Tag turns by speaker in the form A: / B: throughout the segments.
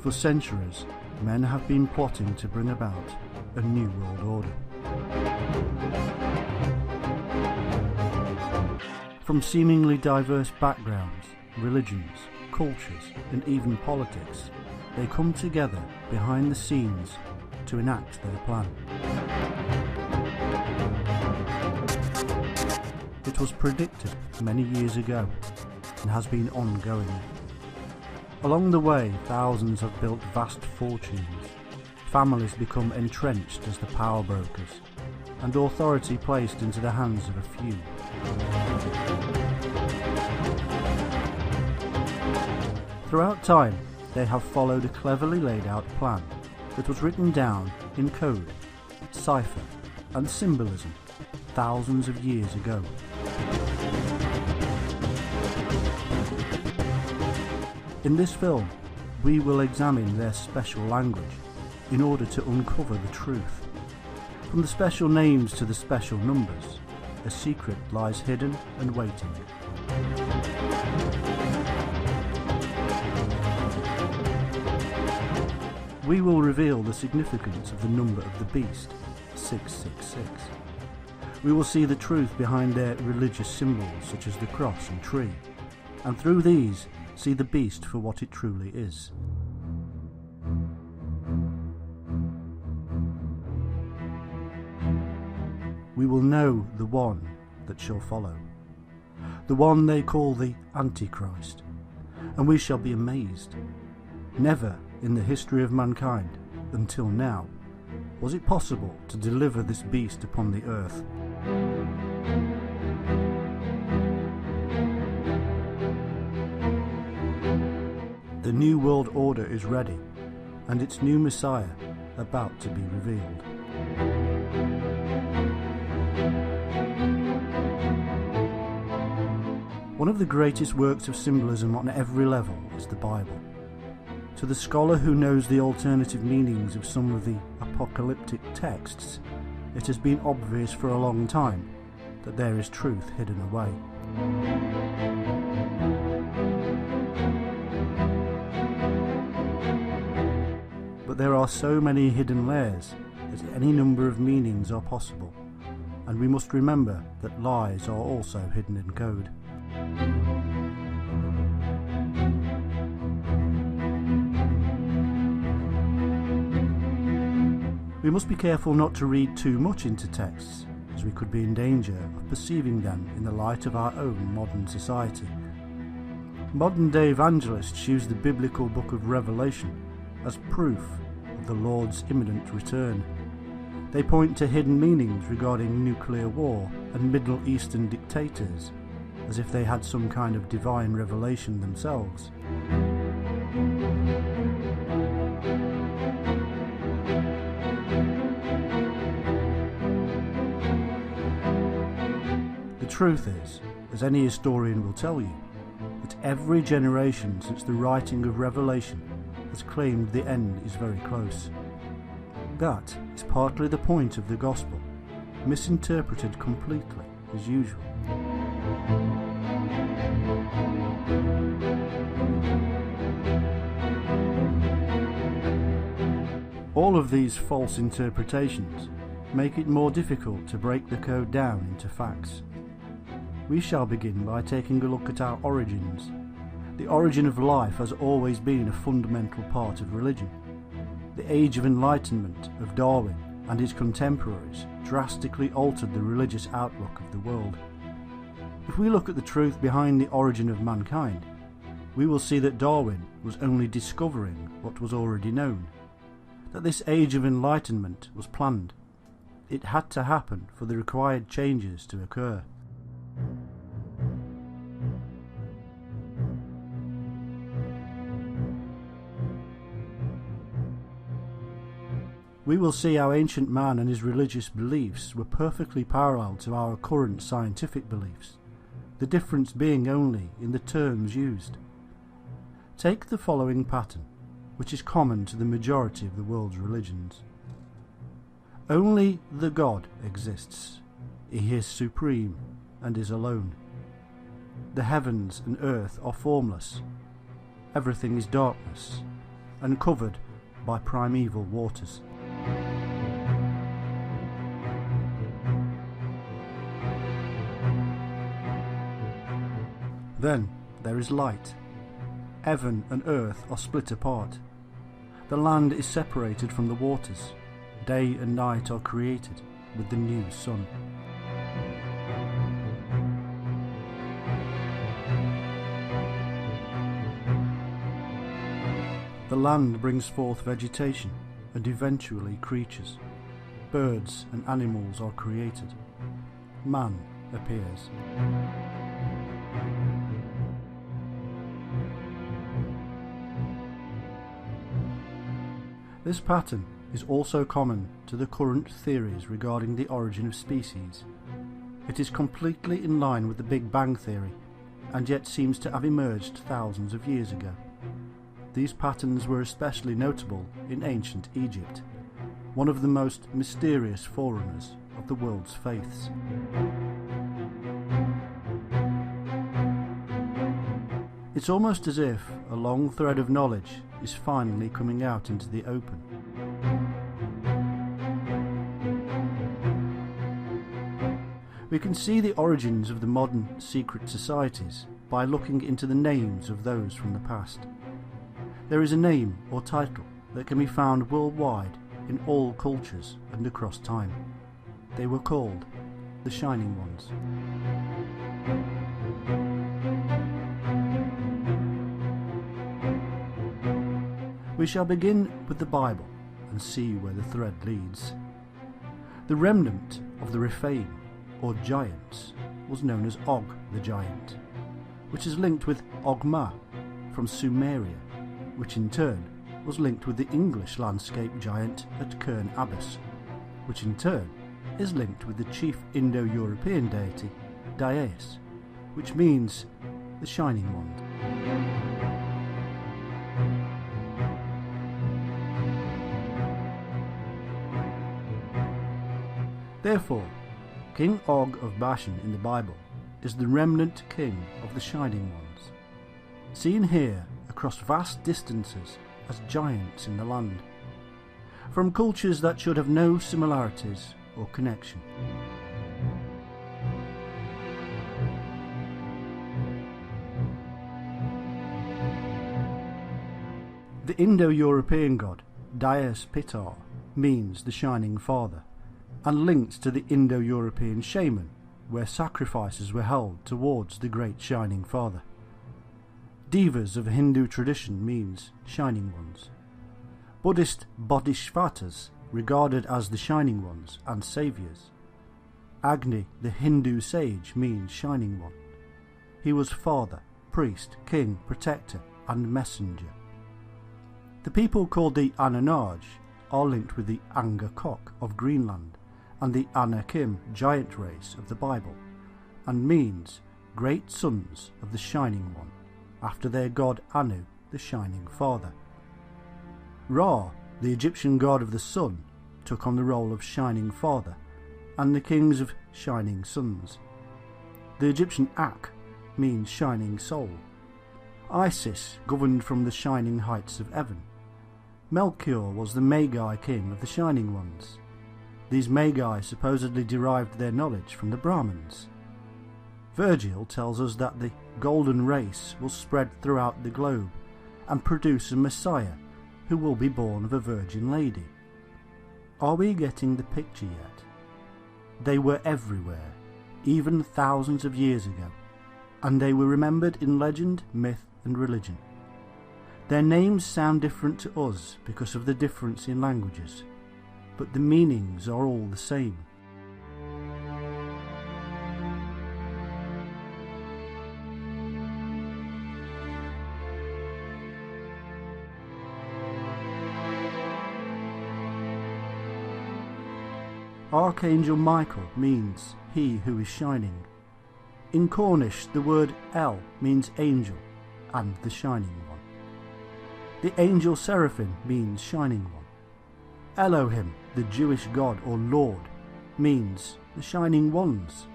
A: For centuries, men have been plotting to bring about a new world order. From seemingly diverse backgrounds, religions, cultures, and even politics, they come together behind the scenes to enact their plan. It was predicted many years ago and has been ongoing. Along the way, thousands have built vast fortunes, families become entrenched as the power brokers, and authority placed into the hands of a few. Throughout time, they have followed a cleverly laid out plan that was written down in code, cipher, and symbolism thousands of years ago. In this film, we will examine their special language in order to uncover the truth. From the special names to the special numbers, a secret lies hidden and waiting. We will reveal the significance of the number of the beast, 666. We will see the truth behind their religious symbols such as the cross and tree, and through these see the beast for what it truly is. We will know the one that shall follow, the one they call the Antichrist, and we shall be amazed. Never in the history of mankind, until now, was it possible to deliver this beast upon the earth. The New World Order is ready, and its new Messiah about to be revealed. One of the greatest works of symbolism on every level is the Bible. To the scholar who knows the alternative meanings of some of the apocalyptic texts, it has been obvious for a long time that there is truth hidden away. But there are so many hidden layers that any number of meanings are possible, and we must remember that lies are also hidden in code. We must be careful not to read too much into texts, as we could be in danger of perceiving them in the light of our own modern society. Modern-day evangelists use the biblical book of Revelation as proof of the Lord's imminent return. They point to hidden meanings regarding nuclear war and Middle Eastern dictators, as if they had some kind of divine revelation themselves. The truth is, as any historian will tell you, that every generation since the writing of Revelation has claimed the end is very close. That is partly the point of the gospel, misinterpreted completely as usual. All of these false interpretations make it more difficult to break the code down into facts. We shall begin by taking a look at our origins. The origin of life has always been a fundamental part of religion. The Age of Enlightenment of Darwin and his contemporaries drastically altered the religious outlook of the world. If we look at the truth behind the origin of mankind, we will see that Darwin was only discovering what was already known, that this Age of Enlightenment was planned. It had to happen for the required changes to occur. We will see how ancient man and his religious beliefs were perfectly parallel to our current scientific beliefs, the difference being only in the terms used. Take the following pattern, which is common to the majority of the world's religions. Only the God exists. He is supreme and is alone. The heavens and earth are formless. Everything is darkness. and covered by primeval waters. Then there is light. Heaven and earth are split apart. The land is separated from the waters. Day and night are created with the new sun. The land brings forth vegetation and eventually creatures. Birds and animals are created. Man appears. This pattern is also common to the current theories regarding the origin of species. It is completely in line with the Big Bang theory, and yet seems to have emerged thousands of years ago. These patterns were especially notable in ancient Egypt, one of the most mysterious forerunners of the world's faiths. It's almost as if a long thread of knowledge is finally coming out into the open. We can see the origins of the modern secret societies by looking into the names of those from the past. There is a name or title that can be found worldwide in all cultures and across time. They were called the Shining Ones. We shall begin with the Bible and see where the thread leads. The remnant of the Rephaim, or giants, was known as Og the Giant, which is linked with Ogma from Sumeria, which in turn was linked with the English landscape giant at Cairn Abbas, which in turn is linked with the chief Indo-European deity, Dyaus, which means the Shining Wand. Therefore, King Og of Bashan in the Bible is the remnant king of the Shining Ones, seen here across vast distances as giants in the land, from cultures that should have no similarities or connection. The Indo-European god Dyaus Pitar means the Shining Father, and linked to the Indo-European shaman, where sacrifices were held towards the great Shining Father. Devas of Hindu tradition means Shining Ones. Buddhist Bodhisattvas regarded as the Shining Ones and saviours. Agni, the Hindu sage, means Shining One. He was father, priest, king, protector and messenger. The people called the Anunnaki are linked with the Angakok of Greenland and the Anakim giant race of the Bible, and means great sons of the Shining One, after their god Anu, the Shining Father. Ra, the Egyptian god of the sun, took on the role of Shining Father, and the kings of Shining Sons. The Egyptian Ak means Shining Soul. Isis governed from the shining heights of heaven. Melchior was the Magi king of the Shining Ones. These Magi supposedly derived their knowledge from the Brahmins. Virgil tells us that the golden race will spread throughout the globe and produce a Messiah who will be born of a virgin lady. Are we getting the picture yet? They were everywhere, even thousands of years ago, and they were remembered in legend, myth and religion. Their names sound different to us because of the difference in languages, but the meanings are all the same. Archangel Michael means he who is shining. In Cornish, the word El means angel and the shining one. The angel Seraphim means shining one. Elohim, the Jewish god or Lord, means the shining ones.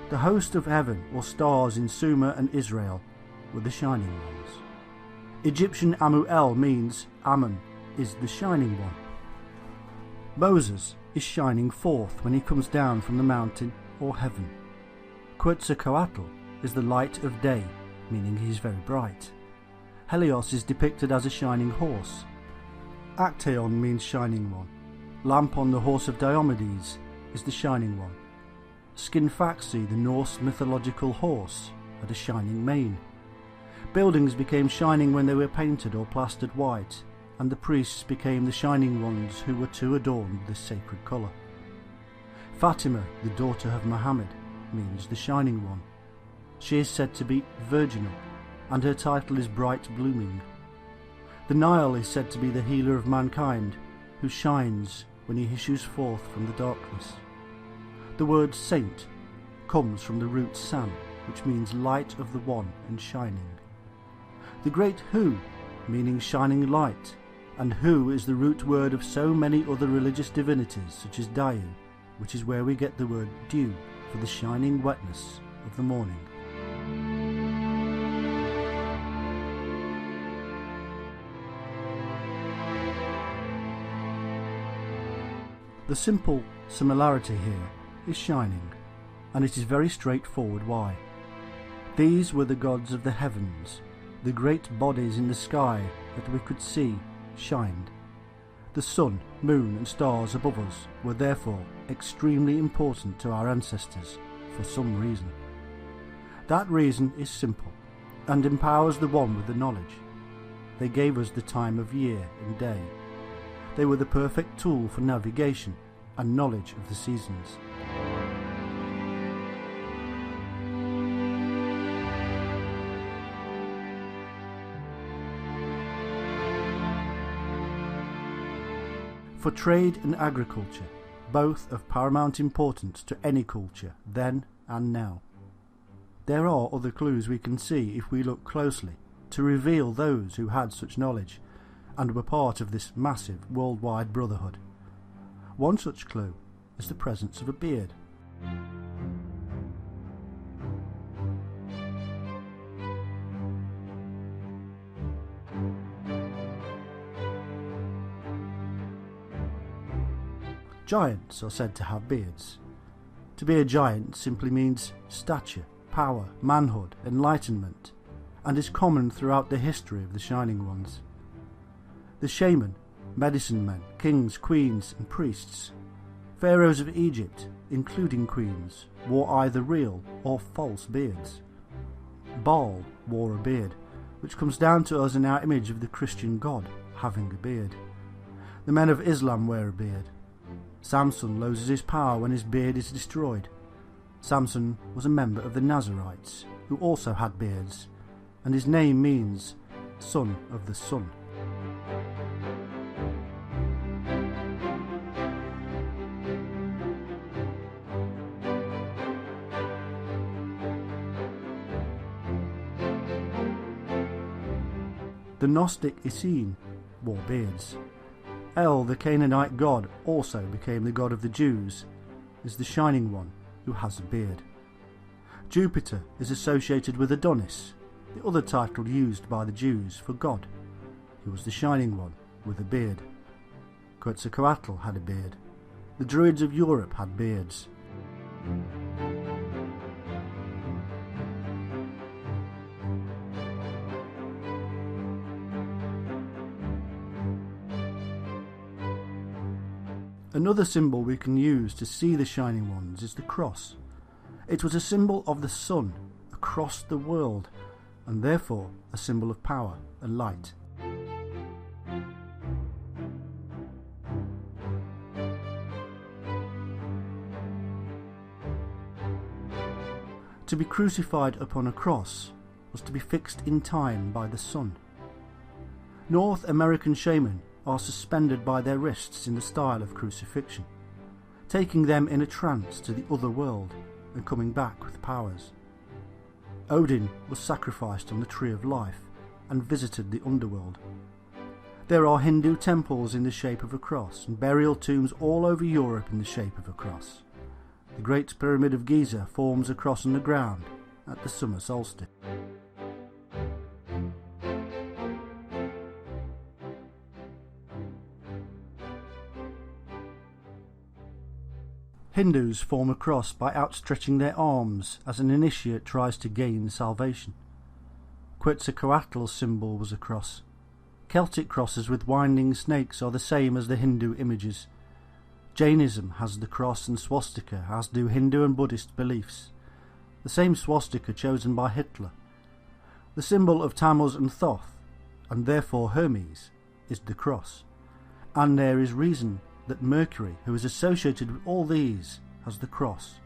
A: The host of heaven or stars in Sumer and Israel were the shining ones. Egyptian Amu-El means Amun is the shining one. Moses is shining forth when he comes down from the mountain or heaven. Quetzalcoatl is the light of day, meaning he is very bright. Helios is depicted as a shining horse. Actaeon means shining one. Lampon, the horse of Diomedes, is the shining one. Skinfaxi, the Norse mythological horse, had a shining mane. Buildings became shining when they were painted or plastered white, and the priests became the shining ones who were to adorn this sacred colour. Fatima, the daughter of Muhammad, means the shining one. She is said to be virginal, and her title is bright blooming. The Nile is said to be the healer of mankind, who shines when he issues forth from the darkness. The word saint comes from the root sam, which means light of the one and shining. The great Hu, meaning shining light, and Hu is the root word of so many other religious divinities such as Dayu, which is where we get the word dew for the shining wetness of the morning. The simple similarity here is shining, and it is very straightforward why. These were the gods of the heavens. The great bodies in the sky that we could see shined. The sun, moon and stars above us were therefore extremely important to our ancestors for some reason. That reason is simple and empowers the one with the knowledge. They gave us the time of year and day. They were the perfect tool for navigation and knowledge of the seasons. For trade and agriculture, both of paramount importance to any culture then and now. There are other clues we can see if we look closely to reveal those who had such knowledge and were part of this massive worldwide brotherhood. One such clue is the presence of a beard. Giants are said to have beards. To be a giant simply means stature, power, manhood, enlightenment, and is common throughout the history of the Shining Ones. The shaman, medicine men, kings, queens and priests, pharaohs of Egypt, including queens, wore either real or false beards. Baal wore a beard, which comes down to us in our image of the Christian God having a beard. The men of Islam wear a beard. Samson loses his power when his beard is destroyed. Samson was a member of the Nazarites, who also had beards, and his name means son of the sun. The Gnostic Essene wore beards. El, the Canaanite god, also became the god of the Jews, is the Shining One who has a beard. Jupiter is associated with Adonis, the other title used by the Jews for God. He was the Shining One with a beard. Quetzalcoatl had a beard. The Druids of Europe had beards. Another symbol we can use to see the Shining Ones is the cross. It was a symbol of the sun across the world, and therefore a symbol of power and light. To be crucified upon a cross was to be fixed in time by the sun. North American shaman are suspended by their wrists in the style of crucifixion, taking them in a trance to the other world and coming back with powers. Odin was sacrificed on the Tree of Life and visited the underworld. There are Hindu temples in the shape of a cross and burial tombs all over Europe in the shape of a cross. The Great Pyramid of Giza forms a cross on the ground at the summer solstice. Hindus form a cross by outstretching their arms as an initiate tries to gain salvation. Quetzalcoatl's symbol was a cross. Celtic crosses with winding snakes are the same as the Hindu images. Jainism has the cross and swastika, as do Hindu and Buddhist beliefs. The same swastika chosen by Hitler. The symbol of Tammuz and Thoth, and therefore Hermes, is the cross. And there is reason that Mercury, who is associated with all these, has the cross.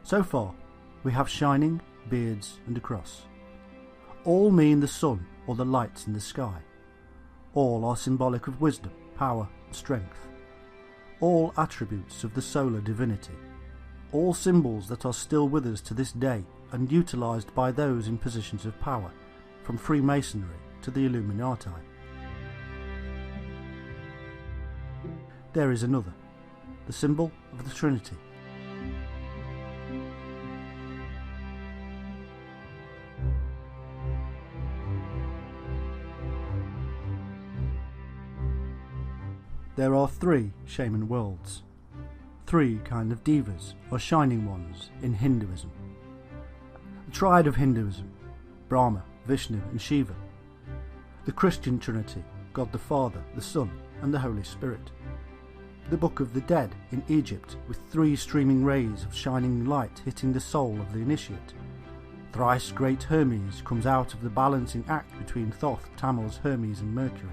A: So far, we have shining, beards and a cross. All mean the sun or the lights in the sky. All are symbolic of wisdom, power and strength. All attributes of the solar divinity. All symbols that are still with us to this day and utilised by those in positions of power, from Freemasonry to the Illuminati. There is another, the symbol of the Trinity. There are three shaman worlds, three kind of devas or shining ones in Hinduism. The triad of Hinduism, Brahma, Vishnu and Shiva. The Christian Trinity, God the Father, the Son and the Holy Spirit. The Book of the Dead in Egypt with three streaming rays of shining light hitting the soul of the initiate. Thrice great Hermes comes out of the balancing act between Thoth, Tammuz, Hermes and Mercury.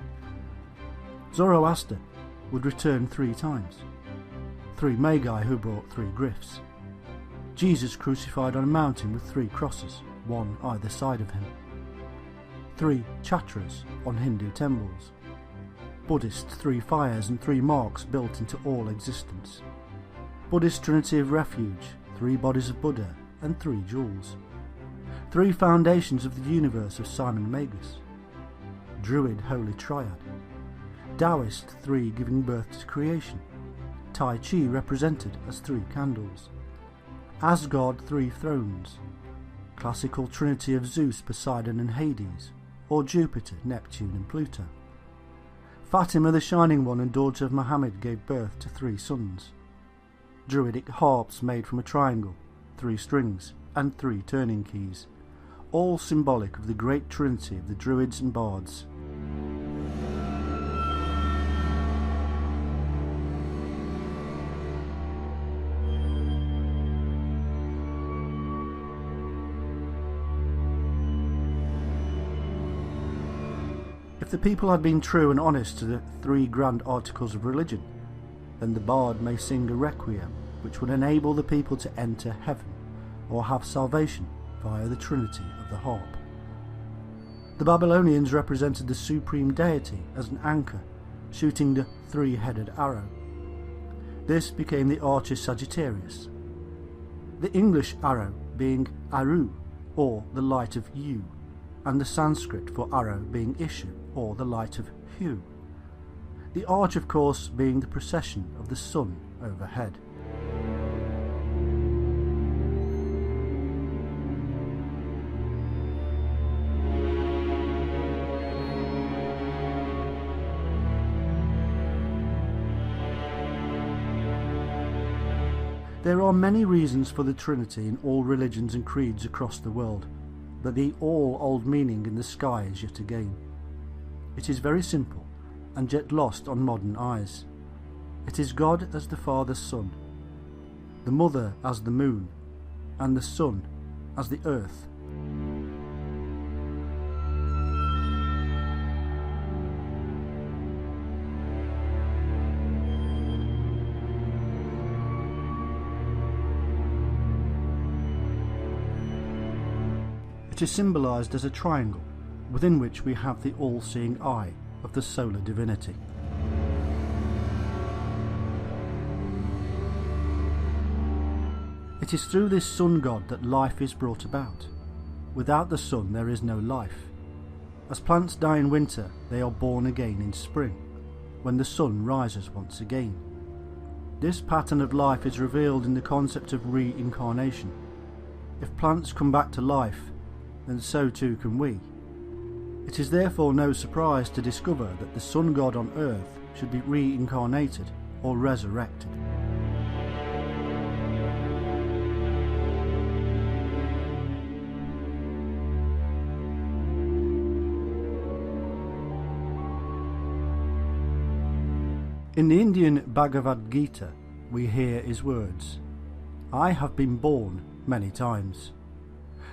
A: Zoroaster would return 3 times. 3 Magi who brought 3 gifts. Jesus crucified on a mountain with 3 crosses, one either side of him. 3 Chatras on Hindu temples. Buddhist 3 fires and 3 marks built into all existence. Buddhist Trinity of Refuge, 3 bodies of Buddha and 3 jewels. 3 foundations of the universe of Simon Magus. Druid Holy Triad. Taoist 3 giving birth to creation. Tai Chi represented as 3 candles. Asgard 3 thrones. Classical Trinity of Zeus, Poseidon and Hades, or Jupiter, Neptune and Pluto. Fatima the Shining One and daughter of Muhammad gave birth to 3 sons. Druidic harps made from a triangle, 3 strings and 3 turning keys, all symbolic of the great Trinity of the Druids and Bards. If the people had been true and honest to the 3 grand articles of religion, then the bard may sing a requiem which would enable the people to enter heaven or have salvation via the Trinity of the harp. The Babylonians represented the supreme deity as an anchor, shooting the 3-headed arrow. This became the archer Sagittarius. The English arrow being Aru, or the light of Yu, and the Sanskrit for arrow being Ishu, or the light of Hu. The arch, of course, being the procession of the sun overhead. There are many reasons for the Trinity in all religions and creeds across the world, but the all-old meaning in the sky is yet again. It is very simple, and yet lost on modern eyes. It is God as the Father's Son, the Mother as the Moon, and the Son as the Earth. It is symbolised as a triangle, within which we have the all-seeing eye of the solar divinity. It is through this sun god that life is brought about. Without the sun there is no life. As plants die in winter, they are born again in spring, when the sun rises once again. This pattern of life is revealed in the concept of reincarnation. If plants come back to life, then so too can we. It is therefore no surprise to discover that the sun god on earth should be reincarnated or resurrected. In the Indian Bhagavad Gita, we hear his words, "I have been born many times."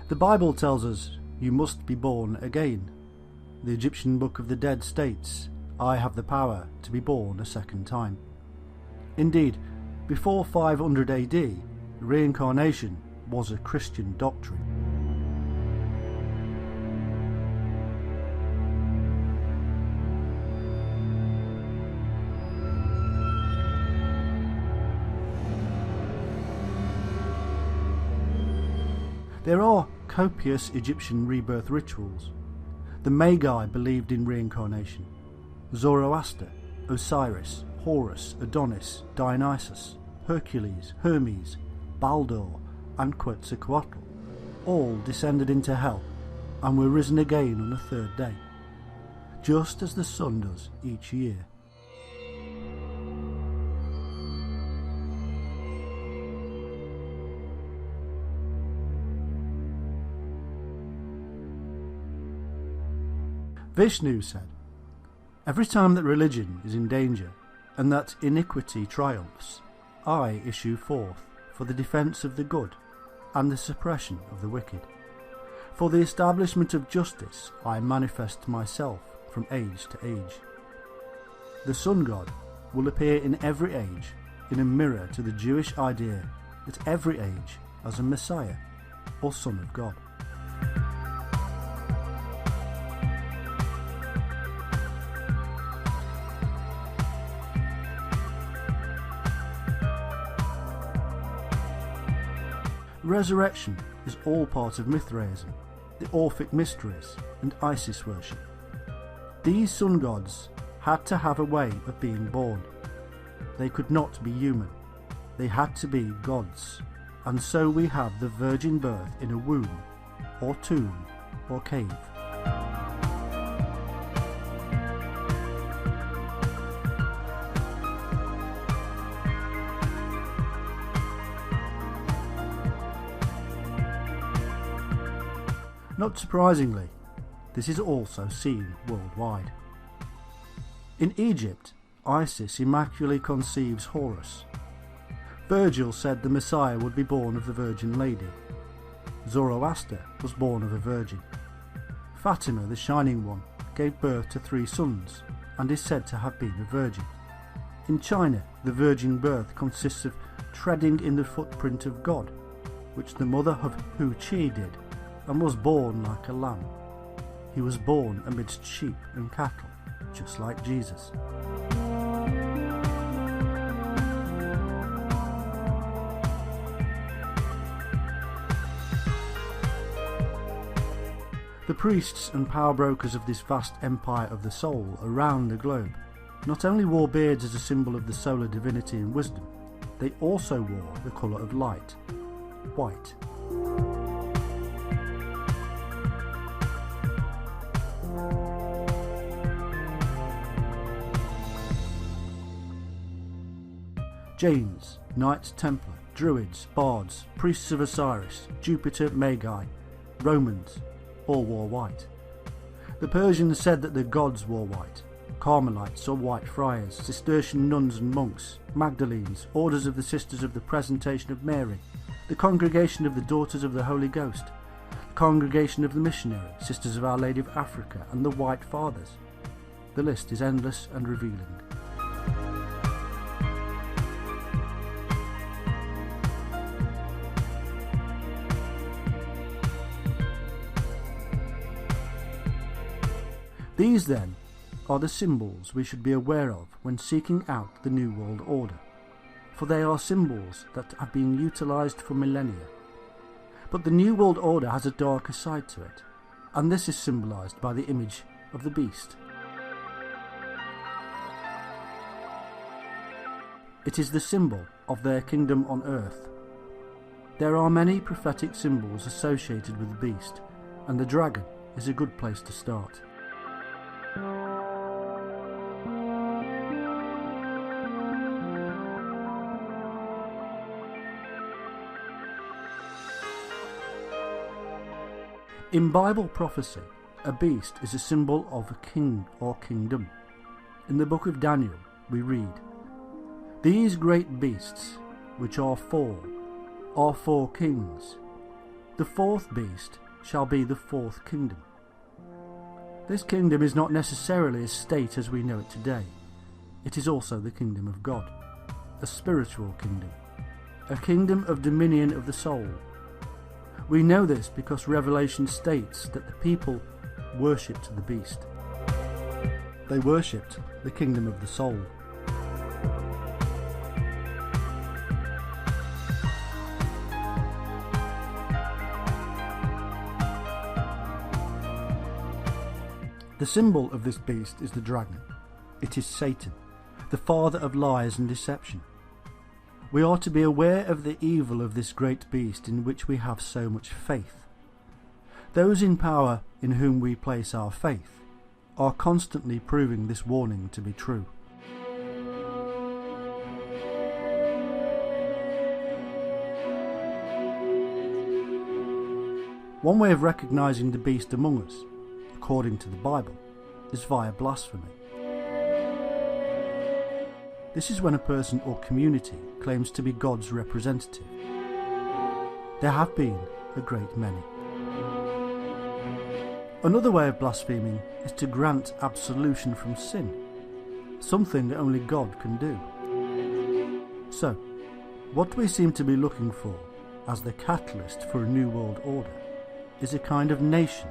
A: The Bible tells us, "You must be born again." The Egyptian Book of the Dead states, "I have the power to be born a second time." Indeed, before 500 AD, reincarnation was a Christian doctrine. There are copious Egyptian rebirth rituals. The Magi believed in reincarnation. Zoroaster, Osiris, Horus, Adonis, Dionysus, Hercules, Hermes, Baldur, and Quetzalcoatl all descended into hell and were risen again on the third day, just as the sun does each year. Vishnu said, "Every time that religion is in danger and that iniquity triumphs, I issue forth for the defence of the good and the suppression of the wicked. For the establishment of justice I manifest myself from age to age." The sun god will appear in every age in a mirror to the Jewish idea that every age has a Messiah or Son of God. Resurrection is all part of Mithraism, the Orphic mysteries, and Isis worship. These sun gods had to have a way of being born. They could not be human. They had to be gods. And so we have the virgin birth in a womb, or tomb, or cave. Not surprisingly, this is also seen worldwide. In Egypt, Isis immaculately conceives Horus. Virgil said the Messiah would be born of the Virgin Lady. Zoroaster was born of a virgin. Fatima, the Shining One, gave birth to 3 sons and is said to have been a virgin. In China, the virgin birth consists of treading in the footprint of God, which the mother of Hu Chi did, and was born like a lamb. He was born amidst sheep and cattle, just like Jesus. The priests and power brokers of this vast empire of the soul around the globe not only wore beards as a symbol of the solar divinity and wisdom, they also wore the colour of light, white. Jains, Knights Templar, Druids, Bards, Priests of Osiris, Jupiter, Magi, Romans, all wore white. The Persians said that the gods wore white. Carmelites or white friars, Cistercian nuns and monks, Magdalenes, orders of the Sisters of the Presentation of Mary, the Congregation of the Daughters of the Holy Ghost, the Congregation of the Missionary, Sisters of Our Lady of Africa, and the White Fathers. The list is endless and revealing. These, then, are the symbols we should be aware of when seeking out the New World Order, for they are symbols that have been utilised for millennia. But the New World Order has a darker side to it, and this is symbolised by the image of the beast. It is the symbol of their kingdom on earth. There are many prophetic symbols associated with the beast, and the dragon is a good place to start. In Bible prophecy, a beast is a symbol of a king or kingdom. In the book of Daniel, we read, "These great beasts, which are four kings. The fourth beast shall be the fourth kingdom." This kingdom is not necessarily a state as we know it today. It is also the kingdom of God, a spiritual kingdom, a kingdom of dominion of the soul. We know this because Revelation states that the people worshipped the beast. They worshipped the kingdom of the soul. The symbol of this beast is the dragon. It is Satan, the father of lies and deception. We are to be aware of the evil of this great beast in which we have so much faith. Those in power in whom we place our faith are constantly proving this warning to be true. One way of recognizing the beast among us, according to the Bible, is via blasphemy. This is when a person or community claims to be God's representative. There have been a great many. Another way of blaspheming is to grant absolution from sin, something that only God can do. So, what we seem to be looking for as the catalyst for a new world order is a kind of nation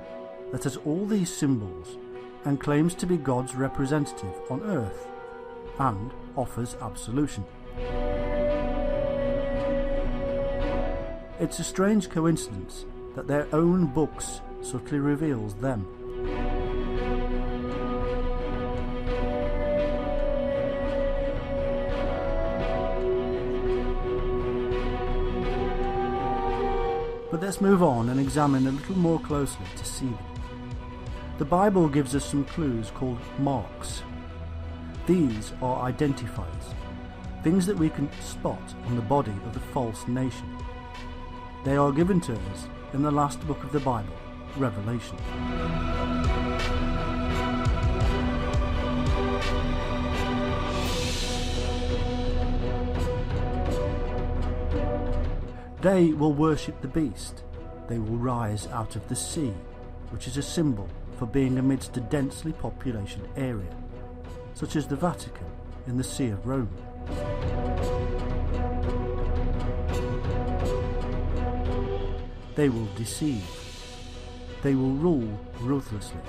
A: that has all these symbols and claims to be God's representative on earth and offers absolution. It's a strange coincidence that their own books subtly reveals them. But let's move on and examine a little more closely to see them. The Bible gives us some clues called marks. These are identifiers, things that we can spot on the body of the false nation. They are given to us in the last book of the Bible, Revelation. They will worship the beast. They will rise out of the sea, which is a symbol for being amidst a densely populated area, such as the Vatican in the Sea of Rome. They will deceive. They will rule ruthlessly.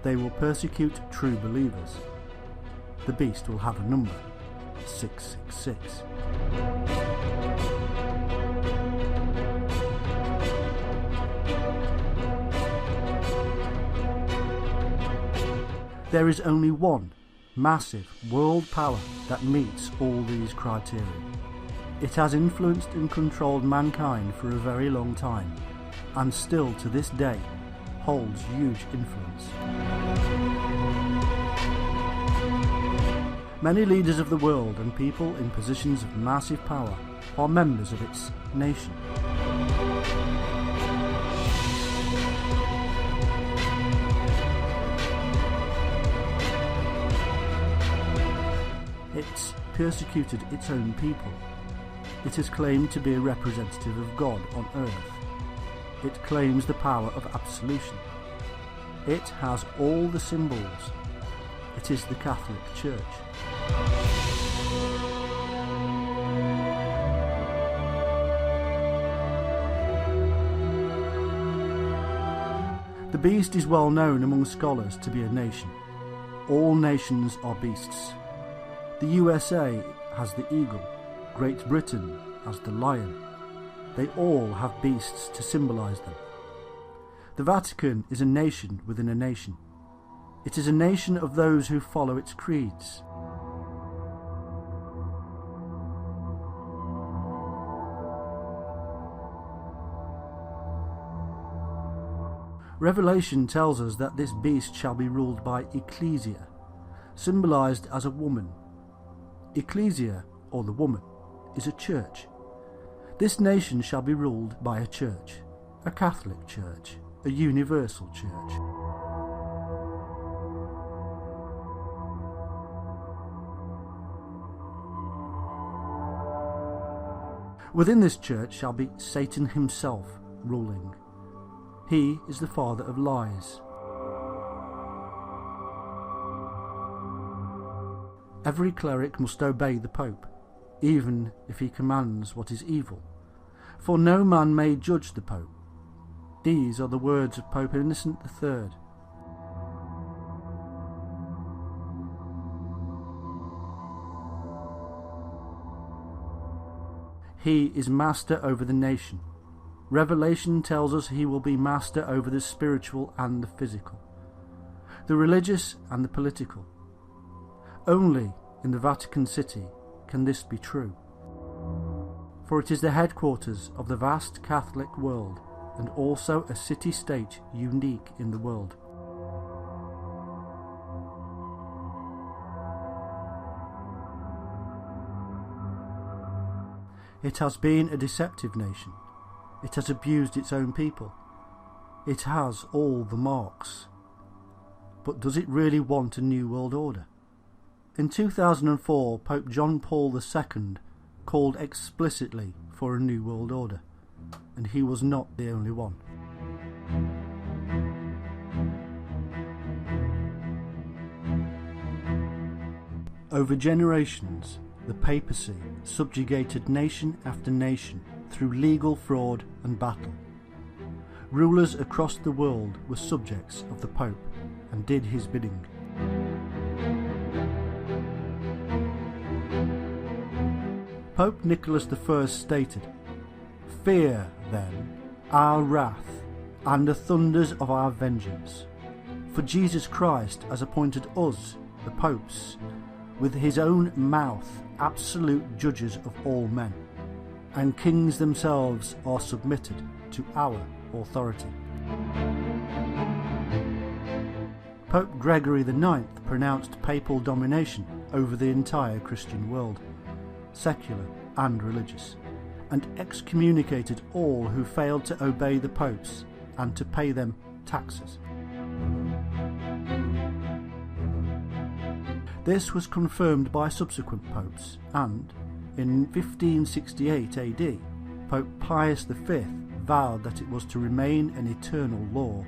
A: They will persecute true believers. The beast will have a number, 666. There is only one massive world power that meets all these criteria. It has influenced and controlled mankind for a very long time, and still to this day holds huge influence. Many leaders of the world and people in positions of massive power are members of its nation. It's persecuted its own people. It has claimed to be a representative of God on earth. It claims the power of absolution. It has all the symbols. It is the Catholic Church. The beast is well known among scholars to be a nation. All nations are beasts. The USA has the eagle, Great Britain has the lion. They all have beasts to symbolize them. The Vatican is a nation within a nation. It is a nation of those who follow its creeds. Revelation tells us that this beast shall be ruled by Ecclesia, symbolized as a woman. Ecclesia, or the woman, is a church. This nation shall be ruled by a church, a Catholic church, a universal church. Within this church shall be Satan himself ruling. He is the father of lies. Every cleric must obey the Pope, even if he commands what is evil, for no man may judge the Pope. These are the words of Pope Innocent III. He is master over the nation. Revelation tells us he will be master over the spiritual and the physical, the religious and the political. Only in the Vatican City can this be true, for it is the headquarters of the vast Catholic world and also a city-state unique in the world. It has been a deceptive nation. It has abused its own people. It has all the marks. But does it really want a new world order? In 2004, Pope John Paul II called explicitly for a new world order, and he was not the only one. Over generations, the papacy subjugated nation after nation through legal fraud and battle. Rulers across the world were subjects of the Pope and did his bidding. Pope Nicholas I stated, "Fear, then, our wrath and the thunders of our vengeance, for Jesus Christ has appointed us, the popes, with his own mouth absolute judges of all men, and kings themselves are submitted to our authority." Pope Gregory IX pronounced papal domination over the entire Christian world, secular and religious, and excommunicated all who failed to obey the popes and to pay them taxes. This was confirmed by subsequent popes, and in 1568 AD, Pope Pius V vowed that it was to remain an eternal law.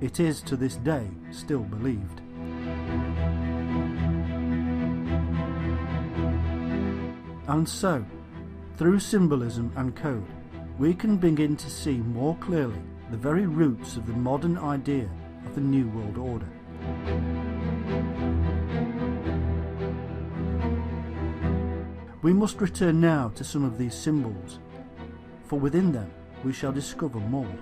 A: It is to this day still believed. And so, through symbolism and code, we can begin to see more clearly the very roots of the modern idea of the New World Order. We must return now to some of these symbols, for within them we shall discover more.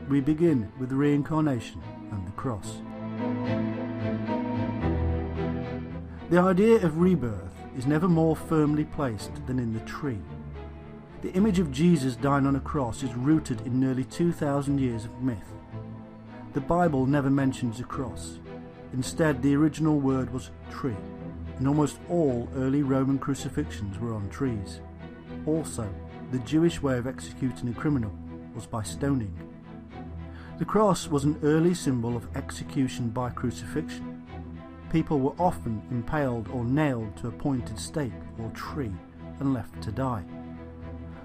A: We begin with Reincarnation and the cross. The idea of rebirth is never more firmly placed than in the tree. The image of Jesus dying on a cross is rooted in nearly 2,000 years of myth. The Bible never mentions a cross. Instead, the original word was tree, and almost all early Roman crucifixions were on trees. Also, the Jewish way of executing a criminal was by stoning. The cross was an early symbol of execution by crucifixion. People were often impaled or nailed to a pointed stake or tree and left to die.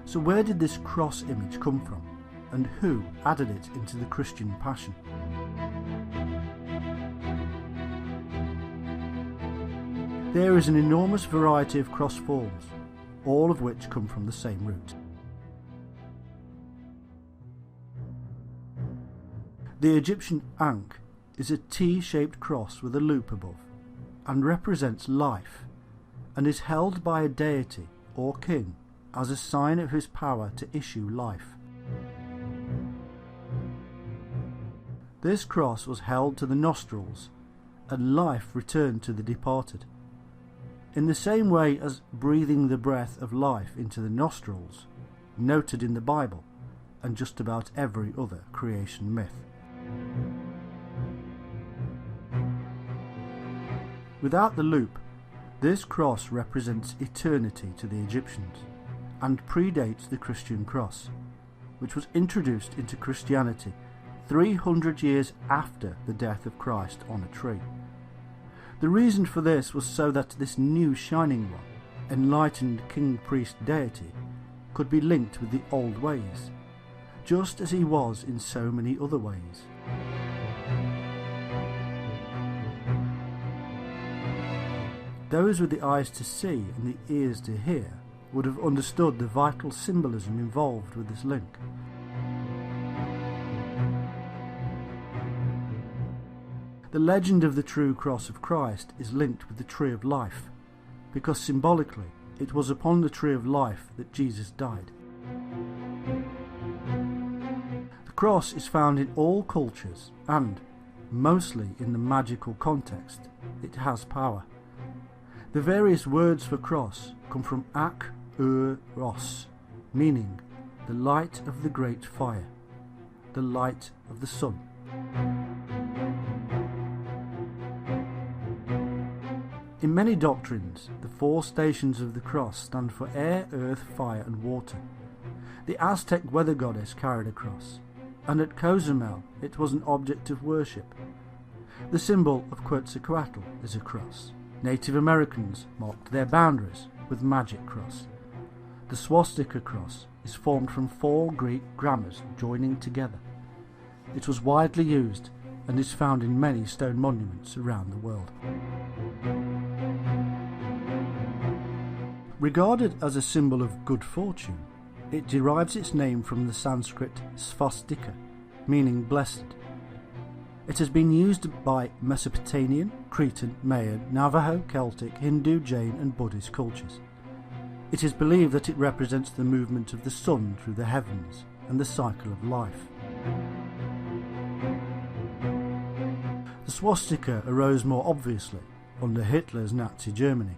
A: So where did this cross image come from, and who added it into the Christian passion? There is an enormous variety of cross forms, all of which come from the same root. The Egyptian Ankh is a T-shaped cross with a loop above, and represents life, and is held by a deity or king as a sign of his power to issue life. This cross was held to the nostrils, and life returned to the departed. In the same way as breathing the breath of life into the nostrils noted in the Bible and just about every other creation myth. Without the loop, this cross represents eternity to the Egyptians and predates the Christian cross, which was introduced into Christianity 300 years after the death of Christ on a tree. The reason for this was so that this new shining one, enlightened king-priest deity, could be linked with the old ways, just as he was in so many other ways. Those with the eyes to see and the ears to hear would have understood the vital symbolism involved with this link. The legend of the true cross of Christ is linked with the tree of life, because symbolically it was upon the tree of life that Jesus died. The cross is found in all cultures and, mostly in the magical context, it has power. The various words for cross come from ak, ros, meaning the light of the great fire, the light of the sun. In many doctrines, the 4 stations of the cross stand for air, earth, fire and water. The Aztec weather goddess carried a cross, and at Cozumel it was an object of worship. The symbol of Quetzalcoatl is a cross. Native Americans marked their boundaries with magic cross. The Swastika cross is formed from 4 Greek grammars joining together. It was widely used and is found in many stone monuments around the world. Regarded as a symbol of good fortune, it derives its name from the Sanskrit Swastika, meaning blessed. It has been used by Mesopotamian, Cretan, Mayan, Navajo, Celtic, Hindu, Jain and Buddhist cultures. It is believed that it represents the movement of the sun through the heavens and the cycle of life. The swastika arose more obviously under Hitler's Nazi Germany,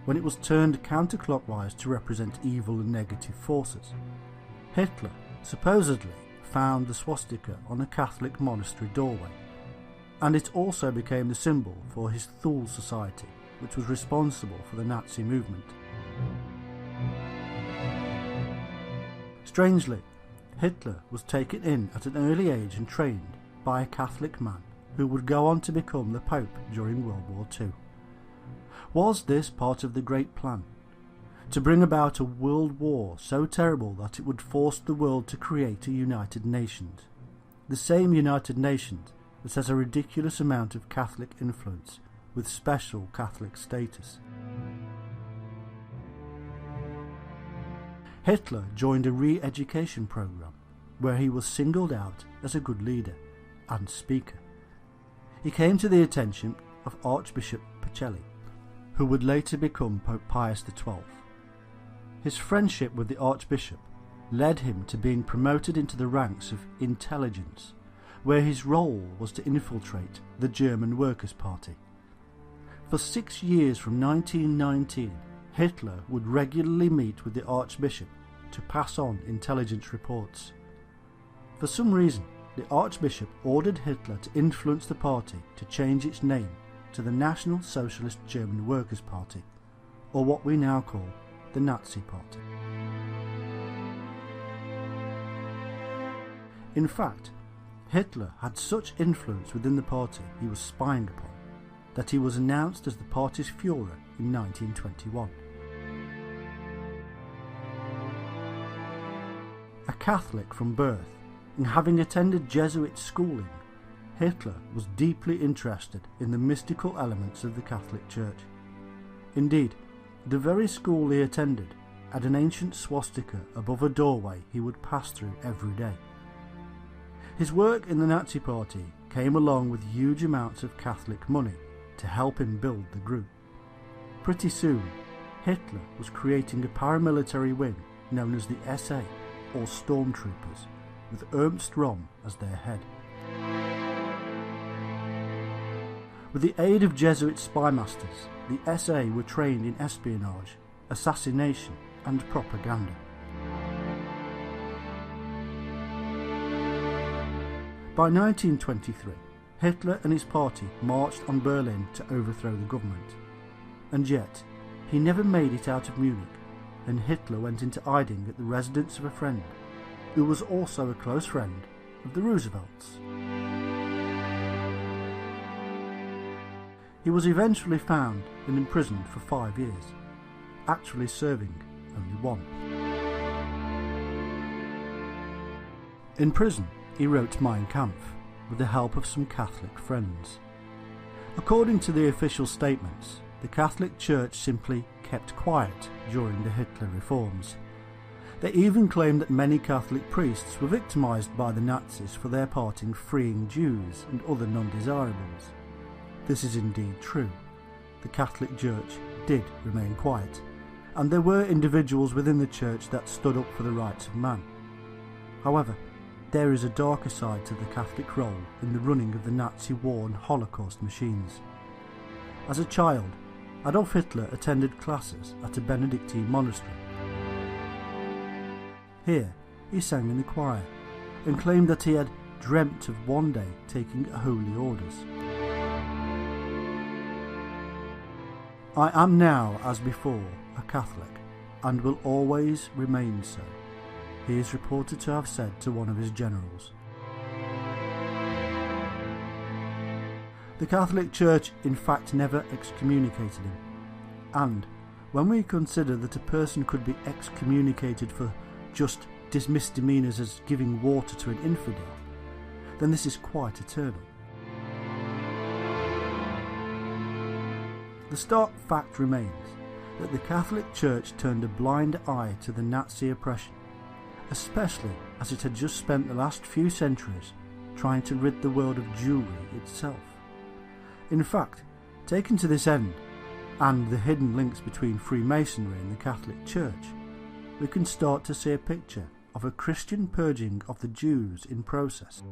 A: when it was turned counterclockwise to represent evil and negative forces. Hitler supposedly found the swastika on a Catholic monastery doorway, and it also became the symbol for his Thule Society, which was responsible for the Nazi movement. Strangely, Hitler was taken in at an early age and trained by a Catholic man who would go on to become the Pope during World War II. Was this part of the Great Plan? To bring about a world war so terrible that it would force the world to create a United Nations, the same United Nations that has a ridiculous amount of Catholic influence with special Catholic status. Hitler joined a re-education program where he was singled out as a good leader and speaker. He came to the attention of Archbishop Pacelli, who would later become Pope Pius XII. His friendship with the Archbishop led him to being promoted into the ranks of intelligence, where his role was to infiltrate the German Workers' Party. For 6 years from 1919, Hitler would regularly meet with the Archbishop to pass on intelligence reports. For some reason, the Archbishop ordered Hitler to influence the party to change its name to the National Socialist German Workers' Party, or what we now call the Nazi Party. In fact, Hitler had such influence within the party he was spying upon that he was announced as the party's Führer in 1921. A Catholic from birth and having attended Jesuit schooling, Hitler was deeply interested in the mystical elements of the Catholic Church. Indeed, the very school he attended had an ancient swastika above a doorway he would pass through every day. His work in the Nazi Party came along with huge amounts of Catholic money to help him build the group. Pretty soon, Hitler was creating a paramilitary wing known as the SA, or Stormtroopers, with Ernst Röhm as their head. With the aid of Jesuit spy masters, the SA were trained in espionage, assassination and propaganda. By 1923, Hitler and his party marched on Berlin to overthrow the government. And yet, he never made it out of Munich, and Hitler went into hiding at the residence of a friend, who was also a close friend of the Roosevelts. He was eventually found and imprisoned for 5 years, actually serving only 1. In prison, he wrote Mein Kampf with the help of some Catholic friends. According to the official statements, the Catholic Church simply kept quiet during the Hitler reforms. They even claimed that many Catholic priests were victimised by the Nazis for their part in freeing Jews and other non-desirables. This is indeed true. The Catholic Church did remain quiet, and there were individuals within the Church that stood up for the rights of man. However, there is a darker side to the Catholic role in the running of the Nazi war and Holocaust machines. As a child, Adolf Hitler attended classes at a Benedictine monastery. Here, he sang in the choir and claimed that he had dreamt of one day taking holy orders. I am now, as before, a Catholic, and will always remain so, he is reported to have said to one of his generals. The Catholic Church in fact never excommunicated him, and when we consider that a person could be excommunicated for just misdemeanours as giving water to an infidel, then this is quite eternal. The stark fact remains that the Catholic Church turned a blind eye to the Nazi oppression, especially as it had just spent the last few centuries trying to rid the world of Jewry itself. In fact, taken to this end, and the hidden links between Freemasonry and the Catholic Church, we can start to see a picture of a Christian purging of the Jews in process.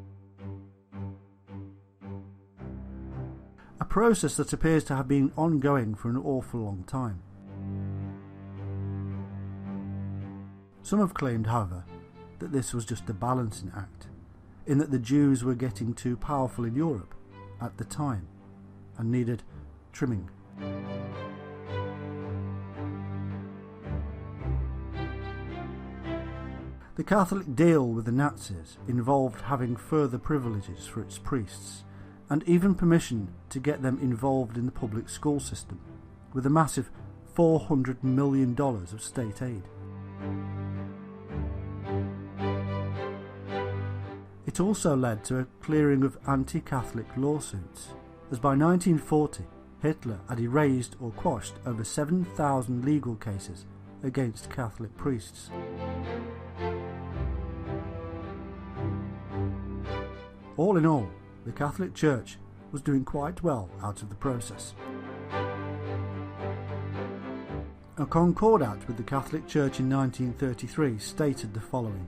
A: A process that appears to have been ongoing for an awful long time. Some have claimed, however, that this was just a balancing act, in that the Jews were getting too powerful in Europe at the time and needed trimming. The Catholic deal with the Nazis involved having further privileges for its priests, and even permission to get them involved in the public school system, with a massive $400 million of state aid. It also led to a clearing of anti-Catholic lawsuits, as by 1940 Hitler had erased or quashed over 7,000 legal cases against Catholic priests. All in all, the Catholic Church was doing quite well out of the process. A concordat with the Catholic Church in 1933 stated the following: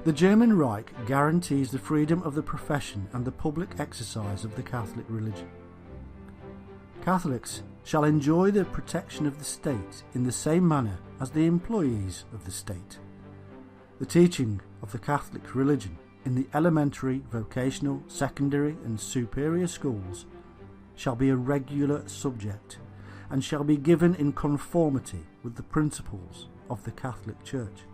A: "The German Reich guarantees the freedom of the profession and the public exercise of the Catholic religion. Catholics shall enjoy the protection of the state in the same manner as the employees of the state. The teaching of the Catholic religion in the elementary, vocational, secondary and superior schools shall be a regular subject and shall be given in conformity with the principles of the Catholic Church."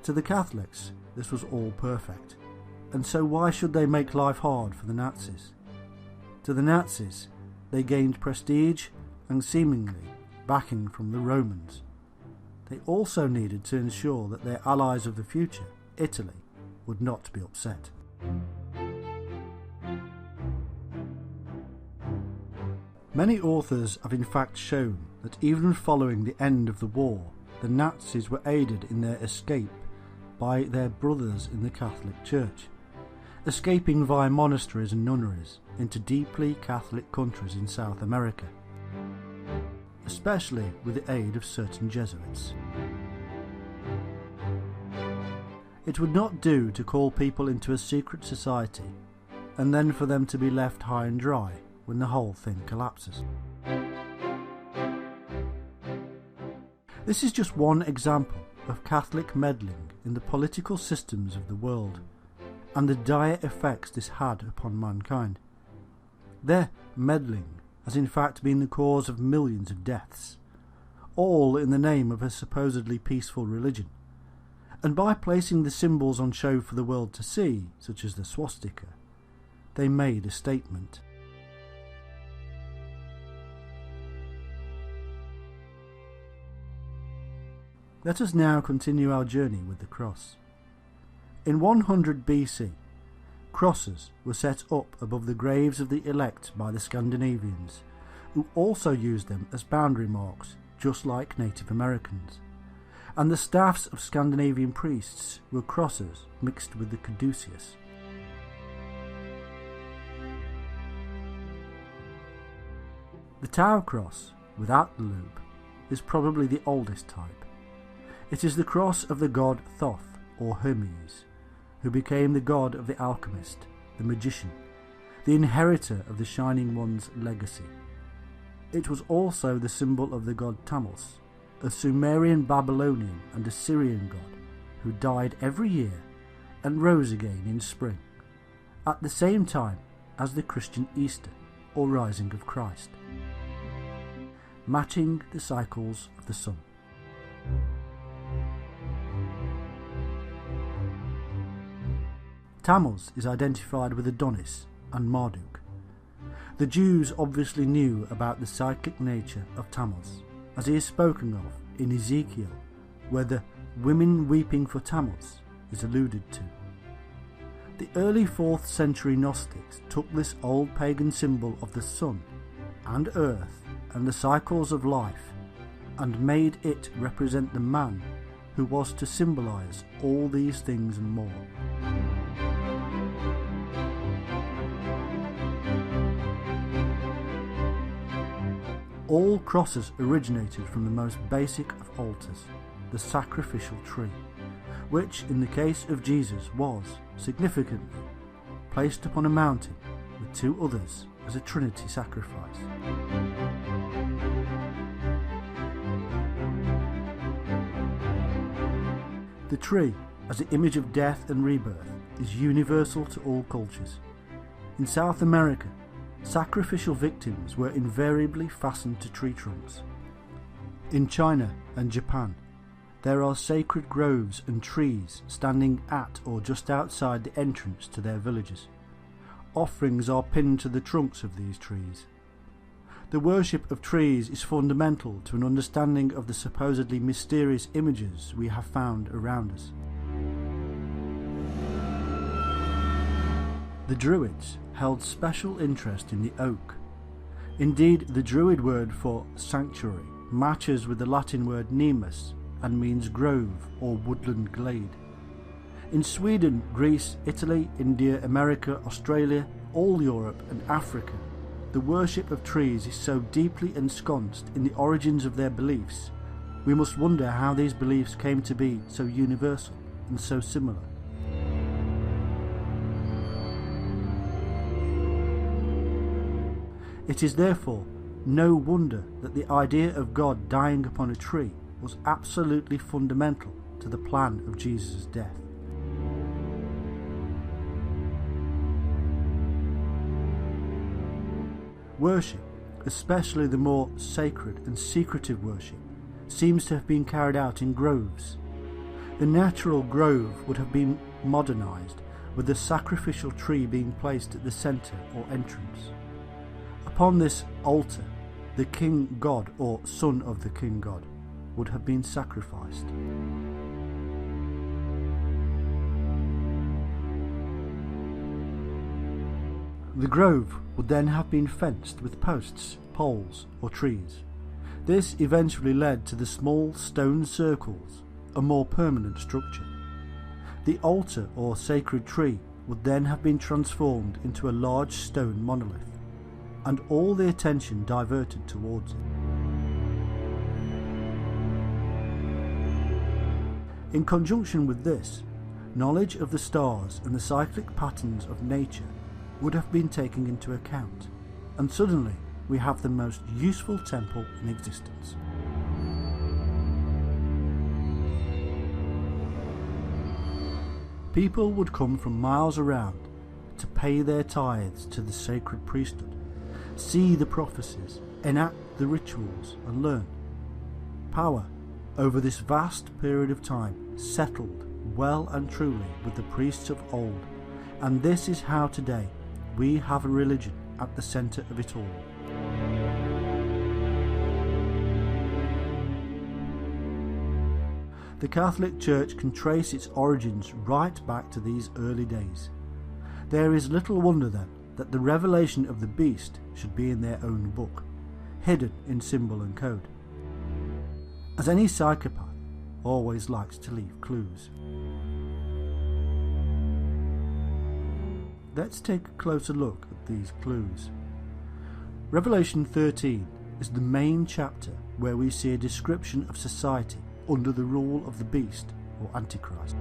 A: To the Catholics, this was all perfect, and so why should they make life hard for the Nazis? To the Nazis, they gained prestige and seemingly backing from the Romans. They also needed to ensure that their allies of the future, Italy, would not be upset. Many authors have in fact shown that even following the end of the war, the Nazis were aided in their escape by their brothers in the Catholic Church, escaping via monasteries and nunneries into deeply Catholic countries in South America, especially with the aid of certain Jesuits. It would not do to call people into a secret society and then for them to be left high and dry when the whole thing collapses. This is just one example of Catholic meddling in the political systems of the world, and the dire effects this had upon mankind. Their meddling has in fact been the cause of millions of deaths, all in the name of a supposedly peaceful religion, and by placing the symbols on show for the world to see, such as the swastika, they made a statement. Let us now continue our journey with the cross. In 100 BC, crosses were set up above the graves of the elect by the Scandinavians, who also used them as boundary marks, just like Native Americans, and the staffs of Scandinavian priests were crosses mixed with the caduceus. The Tau cross, without the loop, is probably the oldest type. It is the cross of the god Thoth, or Hermes, who became the god of the alchemist, the magician, the inheritor of the Shining One's legacy. It was also the symbol of the god Tammuz, a Sumerian, Babylonian and Assyrian god who died every year and rose again in spring, at the same time as the Christian Easter, or rising of Christ, matching the cycles of the sun. Tammuz is identified with Adonis and Marduk. The Jews obviously knew about the cyclic nature of Tammuz, as he is spoken of in Ezekiel, where the women weeping for Tammuz is alluded to. The early 4th century Gnostics took this old pagan symbol of the sun and earth and the cycles of life and made it represent the man who was to symbolize all these things and more. All crosses originated from the most basic of altars, the sacrificial tree, which in the case of Jesus was, significantly, placed upon a mountain with 2 others as a Trinity sacrifice. The tree, as the image of death and rebirth, is universal to all cultures. In South America, sacrificial victims were invariably fastened to tree trunks. In China and Japan, there are sacred groves and trees standing at or just outside the entrance to their villages. Offerings are pinned to the trunks of these trees. The worship of trees is fundamental to an understanding of the supposedly mysterious images we have found around us. The Druids held special interest in the oak. Indeed, the Druid word for sanctuary matches with the Latin word nemus and means grove or woodland glade. In Sweden, Greece, Italy, India, America, Australia, all Europe and Africa, the worship of trees is so deeply ensconced in the origins of their beliefs, we must wonder how these beliefs came to be so universal and so similar. It is therefore no wonder that the idea of God dying upon a tree was absolutely fundamental to the plan of Jesus' death. Worship, especially the more sacred and secretive worship, seems to have been carried out in groves. The natural grove would have been modernised, with the sacrificial tree being placed at the centre or entrance. Upon this altar, the king god or son of the king god would have been sacrificed. The grove would then have been fenced with posts, poles or trees. This eventually led to the small stone circles, a more permanent structure. The altar or sacred tree would then have been transformed into a large stone monolith, and all the attention diverted towards it. In conjunction with this, knowledge of the stars and the cyclic patterns of nature would have been taken into account, and suddenly we have the most useful temple in existence. People would come from miles around to pay their tithes to the sacred priesthood, see the prophecies, enact the rituals, and learn. Power over this vast period of time settled well and truly with the priests of old, and this is how today we have a religion at the centre of it all. The Catholic Church can trace its origins right back to these early days. There is little wonder then that the revelation of the beast should be in their own book, hidden in symbol and code, as any psychopath always likes to leave clues. Let's take a closer look at these clues. Revelation 13 is the main chapter where we see a description of society under the rule of the beast, or Antichrist.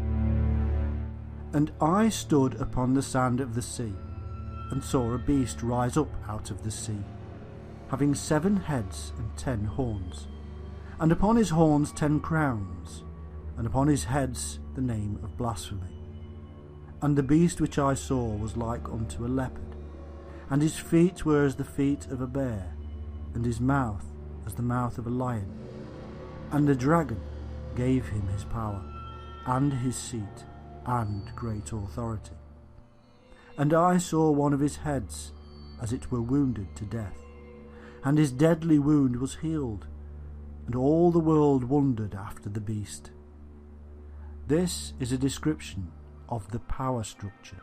A: And I stood upon the sand of the sea, and saw a beast rise up out of the sea, having 7 heads and 10 horns, and upon his horns 10 crowns, and upon his heads the name of blasphemy. And the beast which I saw was like unto a leopard, and his feet were as the feet of a bear, and his mouth as the mouth of a lion. And the dragon gave him his power, and his seat, and great authority. And I saw one of his heads as it were wounded to death, and his deadly wound was healed, and all the world wondered after the beast. This is a description of the power structure.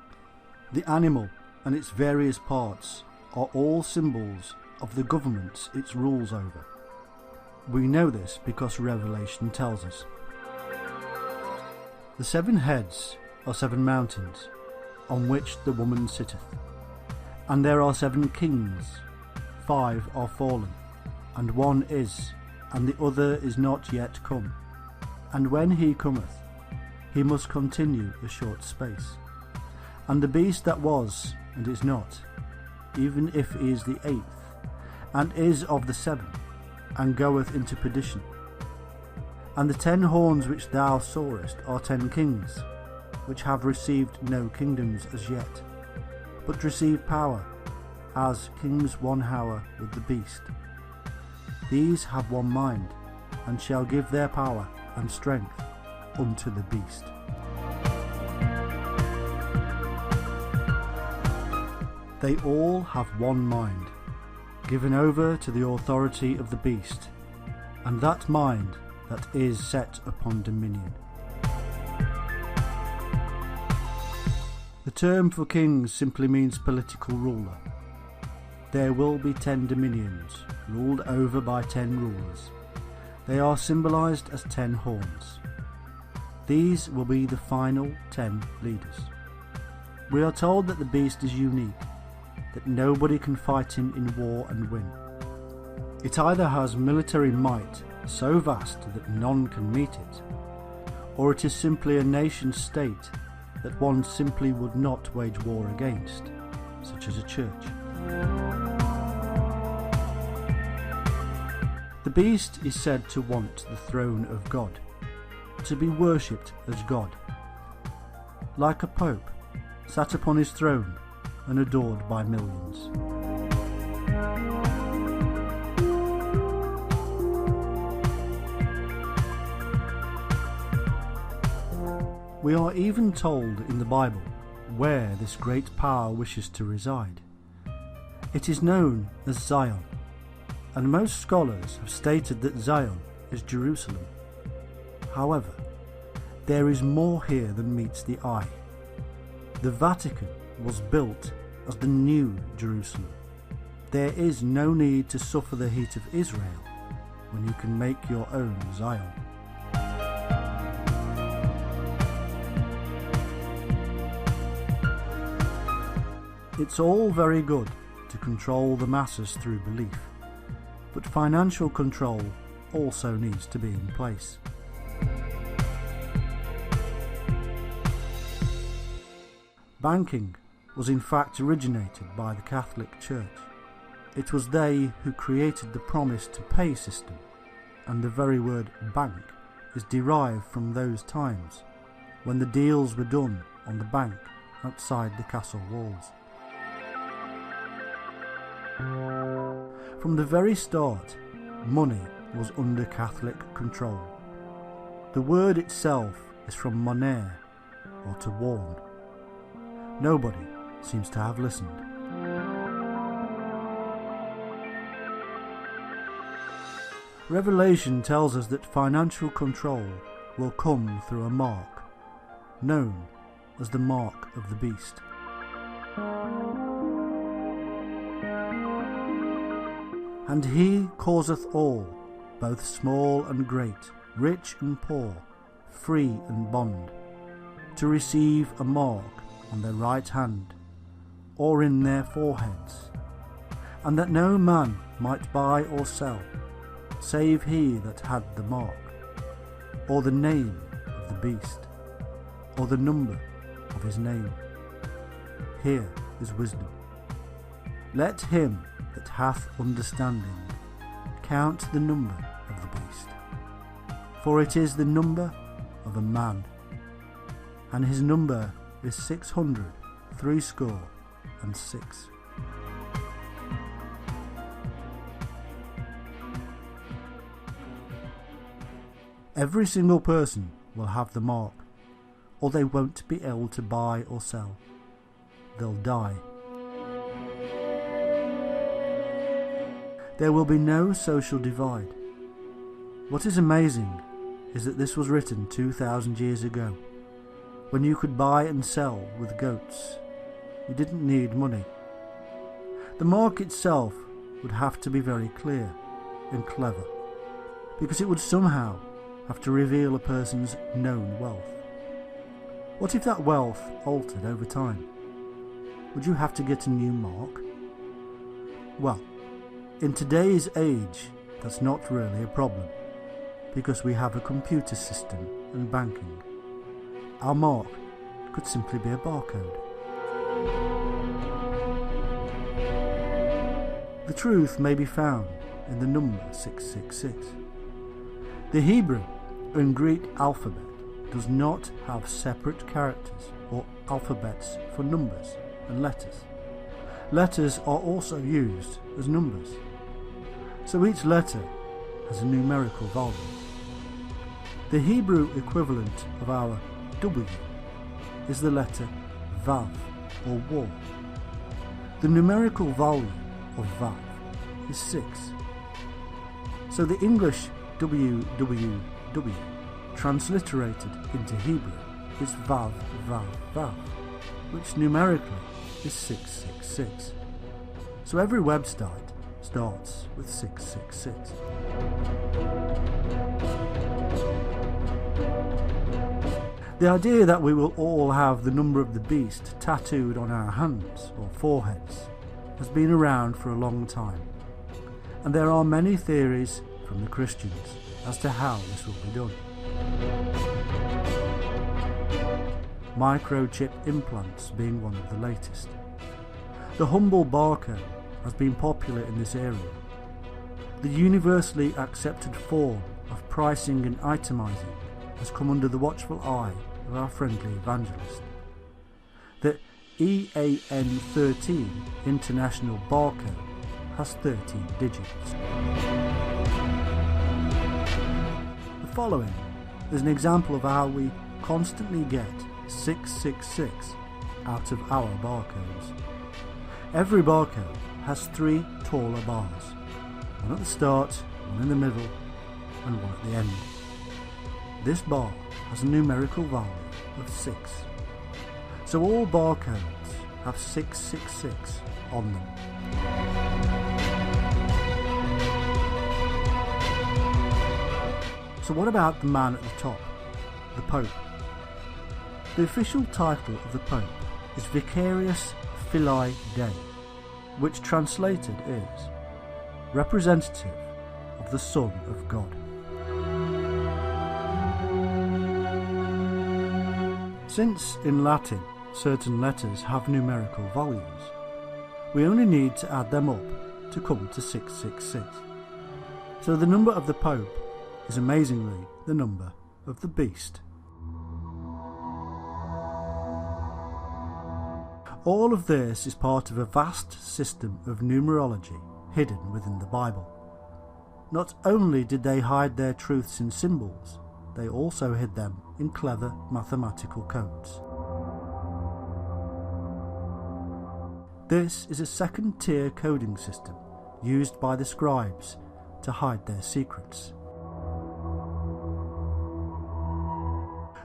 A: The animal and its various parts are all symbols of the governments it rules over. We know this because Revelation tells us. The 7 heads are 7 mountains, on which the woman sitteth. And there are 7 kings, 5 are fallen, and 1 is, and the other is not yet come. And when he cometh, he must continue a short space. And the beast that was, and is not, even if he is the 8th, and is of the 7, and goeth into perdition. And the 10 horns which thou sawest are 10 kings, which have received no kingdoms as yet, but receive power, as kings 1 hour with the beast. These have one mind, and shall give their power and strength unto the beast. They all have one mind, given over to the authority of the beast, and that mind that is set upon dominion. The term for kings simply means political ruler. There will be 10 dominions, ruled over by 10 rulers. They are symbolized as 10 horns. These will be the final 10 leaders. We are told that the beast is unique, that nobody can fight him in war and win. It either has military might so vast that none can meet it, or it is simply a nation state that one simply would not wage war against, such as a church. The beast is said to want the throne of God, to be worshipped as God, like a pope sat upon his throne and adored by millions. We are even told in the Bible where this great power wishes to reside. It is known as Zion, and most scholars have stated that Zion is Jerusalem. However, there is more here than meets the eye. The Vatican was built as the new Jerusalem. There is no need to suffer the heat of Israel when you can make your own Zion. It's all very good to control the masses through belief, but financial control also needs to be in place. Banking was in fact originated by the Catholic Church. It was they who created the promise to pay system, and the very word bank is derived from those times when the deals were done on the bank outside the castle walls. From the very start, money was under Catholic control. The word itself is from moner, or to warn. Nobody seems to have listened. Revelation tells us that financial control will come through a mark, known as the mark of the beast. And he causeth all, both small and great, rich and poor, free and bond, to receive a mark on their right hand, or in their foreheads, and that no man might buy or sell, save he that had the mark, or the name of the beast, or the number of his name. Here is wisdom. Let him that hath understanding count the number of the beast, for it is the number of a man, and his number is 666. Every single person will have the mark, or they won't be able to buy or sell. They'll die. There will be no social divide. What is amazing is that this was written 2,000 years ago, when you could buy and sell with goats. You didn't need money. The mark itself would have to be very clear and clever, because it would somehow have to reveal a person's known wealth. What if that wealth altered over time? Would you have to get a new mark? Well, in today's age, that's not really a problem, because we have a computer system and banking. Our mark could simply be a barcode. The truth may be found in the number 666. The Hebrew and Greek alphabet does not have separate characters or alphabets for numbers and letters. Letters are also used as numbers, so each letter has a numerical value. The Hebrew equivalent of our W is the letter Vav, or War. The numerical value of Vav is 6. So the English WWW, transliterated into Hebrew, is Vav, Vav, Vav, which numerically is 666. So every website starts with 666. The idea that we will all have the number of the beast tattooed on our hands or foreheads has been around for a long time, and there are many theories from the Christians as to how this will be done. Microchip implants being one of the latest. The humble barcode has been popular in this area. The universally accepted form of pricing and itemizing has come under the watchful eye of our friendly evangelist. The EAN13 international barcode has 13 digits. The following is an example of how we constantly get 666 out of our barcodes. Every barcode has 3 taller bars, one at the start, one in the middle, and one at the end. This bar has a numerical value of 6. So all barcodes have 666 on them. So what about the man at the top, the Pope? The official title of the Pope is Vicarius Filii Dei, which translated is representative of the Son of God. Since in Latin certain letters have numerical values, we only need to add them up to come to 666. So the number of the Pope is amazingly the number of the beast. All of this is part of a vast system of numerology hidden within the Bible. Not only did they hide their truths in symbols, they also hid them in clever mathematical codes. This is a second-tier coding system used by the scribes to hide their secrets.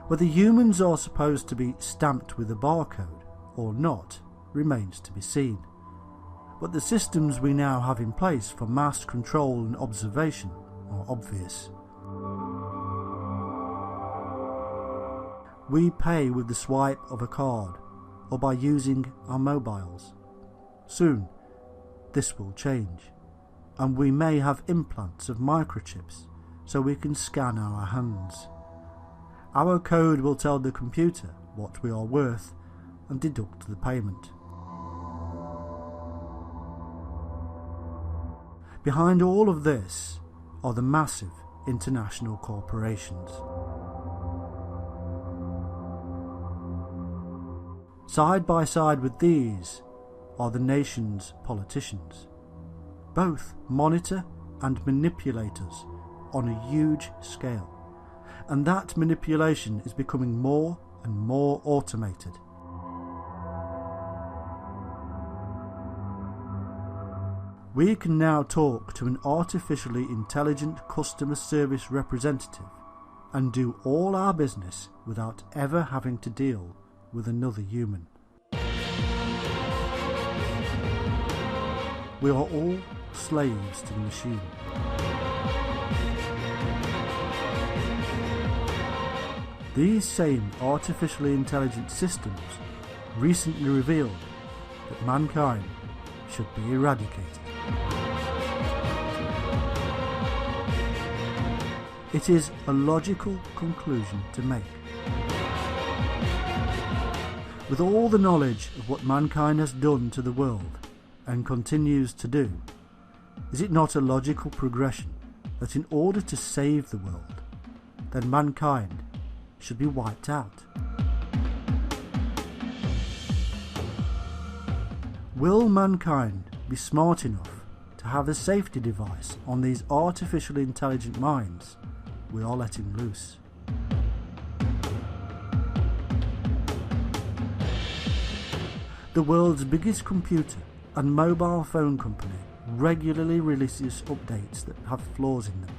A: Whether humans are supposed to be stamped with a barcode or not remains to be seen, but the systems we now have in place for mass control and observation are obvious. We pay with the swipe of a card or by using our mobiles. Soon, this will change, and we may have implants of microchips so we can scan our hands. Our code will tell the computer what we are worth and deduct the payment. Behind all of this are the massive international corporations. Side by side with these are the nation's politicians. Both monitor and manipulate us on a huge scale, and that manipulation is becoming more and more automated. We can now talk to an artificially intelligent customer service representative and do all our business without ever having to deal with another human. We are all slaves to the machine. These same artificially intelligent systems recently revealed that mankind should be eradicated. It is a logical conclusion to make. With all the knowledge of what mankind has done to the world and continues to do, is it not a logical progression that in order to save the world, then mankind should be wiped out? Will mankind be smart enough to have a safety device on these artificially intelligent minds we are letting loose? The world's biggest computer and mobile phone company regularly releases updates that have flaws in them.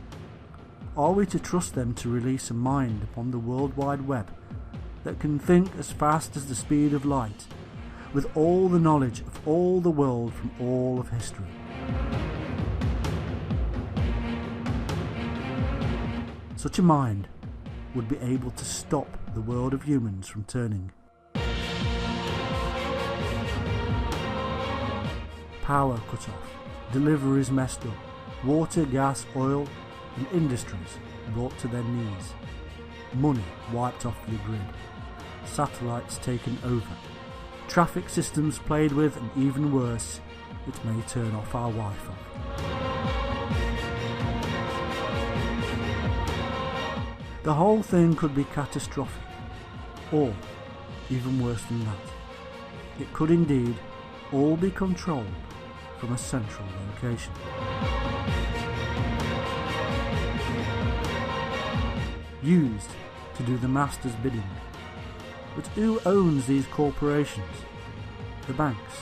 A: Are we to trust them to release a mind upon the World Wide Web that can think as fast as the speed of light, with all the knowledge of all the world from all of history? Such a mind would be able to stop the world of humans from turning. Power cut off, deliveries messed up, water, gas, oil and industries brought to their knees, money wiped off the grid, satellites taken over, traffic systems played with, and even worse, it may turn off our Wi-Fi. The whole thing could be catastrophic, or even worse than that. It could indeed all be controlled from a central location. Used to do the master's bidding. But who owns these corporations? The banks.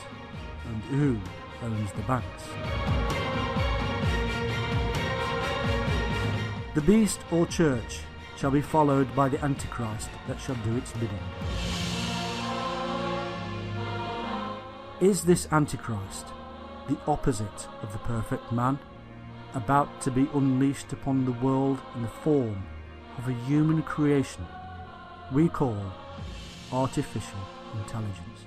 A: And who owns the banks? The beast or church shall be followed by the Antichrist that shall do its bidding. Is this Antichrist the opposite of the perfect man, about to be unleashed upon the world in the form of a human creation we call artificial intelligence?